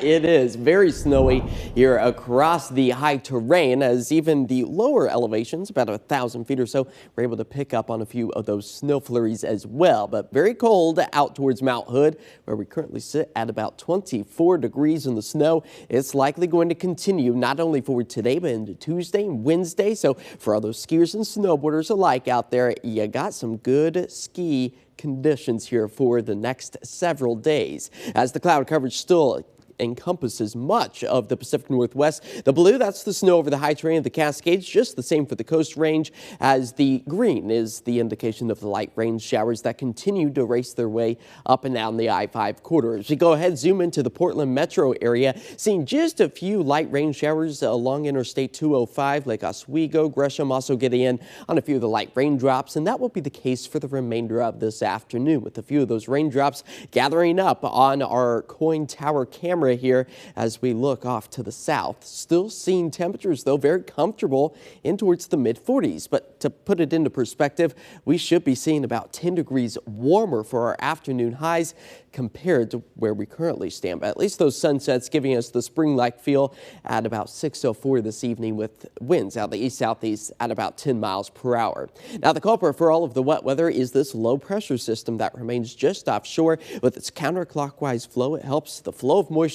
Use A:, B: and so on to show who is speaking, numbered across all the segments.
A: It is very snowy here across the high terrain, as even the lower elevations, about 1,000 feet or so, were able to pick up on a few of those snow flurries as well. But very cold out towards Mount Hood, where we currently sit at about 24 degrees in the snow. It's likely going to continue not only for today, but into Tuesday and Wednesday. So for all those skiers and snowboarders alike out there, you got some good ski conditions here for the next several days. As the cloud coverage still encompasses much of the Pacific Northwest. The blue, that's the snow over the high terrain of the Cascades, just the same for the Coast Range, as the green is the indication of the light rain showers that continue to race their way up and down the I-5 corridor. As we go ahead, zoom into the Portland metro area, seeing just a few light rain showers along Interstate 205, Lake Oswego, Gresham also getting in on a few of the light raindrops, and that will be the case for the remainder of this afternoon, with a few of those raindrops gathering up on our KOIN Tower camera here as we look off to the south. Still seeing temperatures, though, very comfortable in towards the mid-40s. But to put it into perspective, we should be seeing about 10 degrees warmer for our afternoon highs compared to where we currently stand. But at least those sunsets giving us the spring-like feel at about 6:04 this evening, with winds out the east-southeast at about 10 miles per hour. Now, the culprit for all of the wet weather is this low-pressure system that remains just offshore. With its counterclockwise flow, it helps the flow of moisture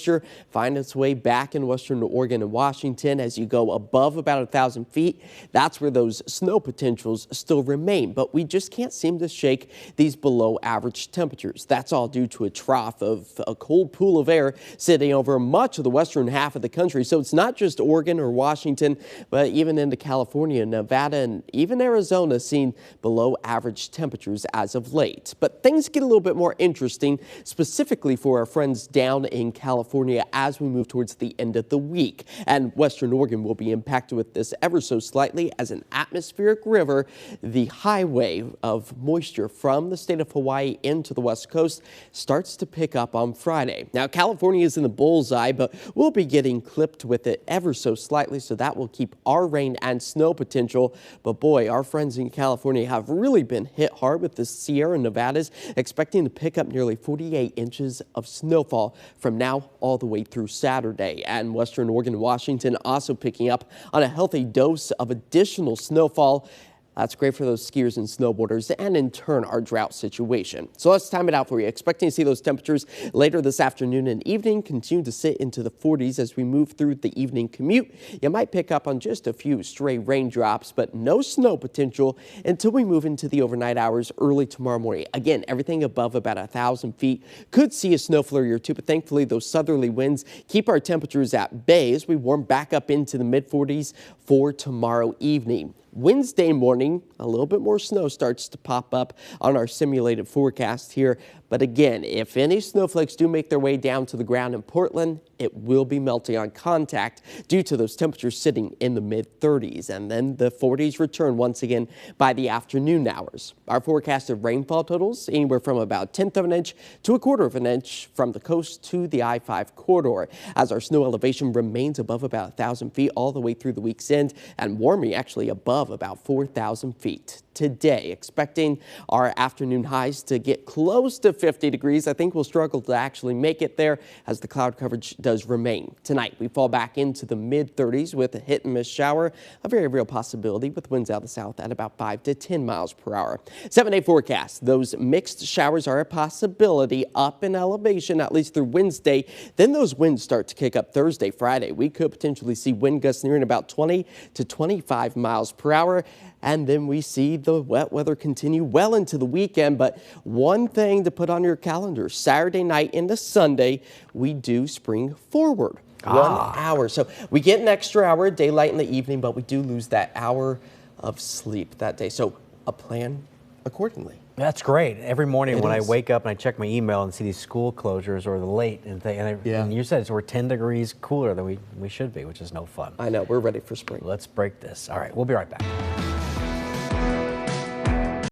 A: find its way back in western Oregon and Washington. As you go above about 1,000 feet, that's where those snow potentials still remain. But we just can't seem to shake these below average temperatures. That's all due to a trough of a cold pool of air sitting over much of the western half of the country. So it's not just Oregon or Washington, but even into California, Nevada, and even Arizona seeing below average temperatures as of late. But things get a little bit more interesting, specifically for our friends down in California as we move towards the end of the week. And western Oregon will be impacted with this ever so slightly, as an atmospheric river, the highway of moisture from the state of Hawaii into the west coast, starts to pick up on Friday. Now, California is in the bullseye, but we'll be getting clipped with it ever so slightly, so that will keep our rain and snow potential. But boy, our friends in California have really been hit hard with the Sierra Nevadas, expecting to pick up nearly 48 inches of snowfall from now all the way through Saturday. And western Oregon and Washington also picking up on a healthy dose of additional snowfall. That's great for those skiers and snowboarders, and in turn our drought situation. So let's time it out for you. Expecting to see those temperatures later this afternoon and evening continue to sit into the 40s as we move through the evening commute. You might pick up on just a few stray raindrops, but no snow potential until we move into the overnight hours early tomorrow morning. Again, everything above about 1,000 feet could see a snow flurry or two, but thankfully those southerly winds keep our temperatures at bay as we warm back up into the mid-40s for tomorrow evening. Wednesday morning, a little bit more snow starts to pop up on our simulated forecast here. But again, if any snowflakes do make their way down to the ground in Portland, it will be melting on contact due to those temperatures sitting in the mid-30s. And then the 40s return once again by the afternoon hours. Our forecasted rainfall totals anywhere from about 1/10 of an inch to 1/4 of an inch from the coast to the I-5 corridor, as our snow elevation remains above about 1,000 feet all the way through the week's end, and warming actually above about 4,000 feet. Today, expecting our afternoon highs to get close to 50 degrees. I think we'll struggle to actually make it there as the cloud coverage does remain. Tonight, we fall back into the mid-30s with a hit and miss shower, a very real possibility, with winds out of the south at about 5 to 10 miles per hour. 7-day forecast. Those mixed showers are a possibility up in elevation, at least through Wednesday. Then those winds start to kick up Thursday, Friday. We could potentially see wind gusts nearing about 20 to 25 miles per hour. And then we see the wet weather continue well into the weekend. But one thing to put on your calendar, Saturday night into Sunday, we do spring forward 1 hour. So we get an extra hour of daylight in the evening, but we do lose that hour of sleep that day. So a plan accordingly.
B: That's great. Every morning I wake up and I check my email and see these school closures or the late, and you said we're 10 degrees cooler than we should be, which is no fun.
A: I know. We're ready for spring.
B: Let's break this. All right, we'll be right back.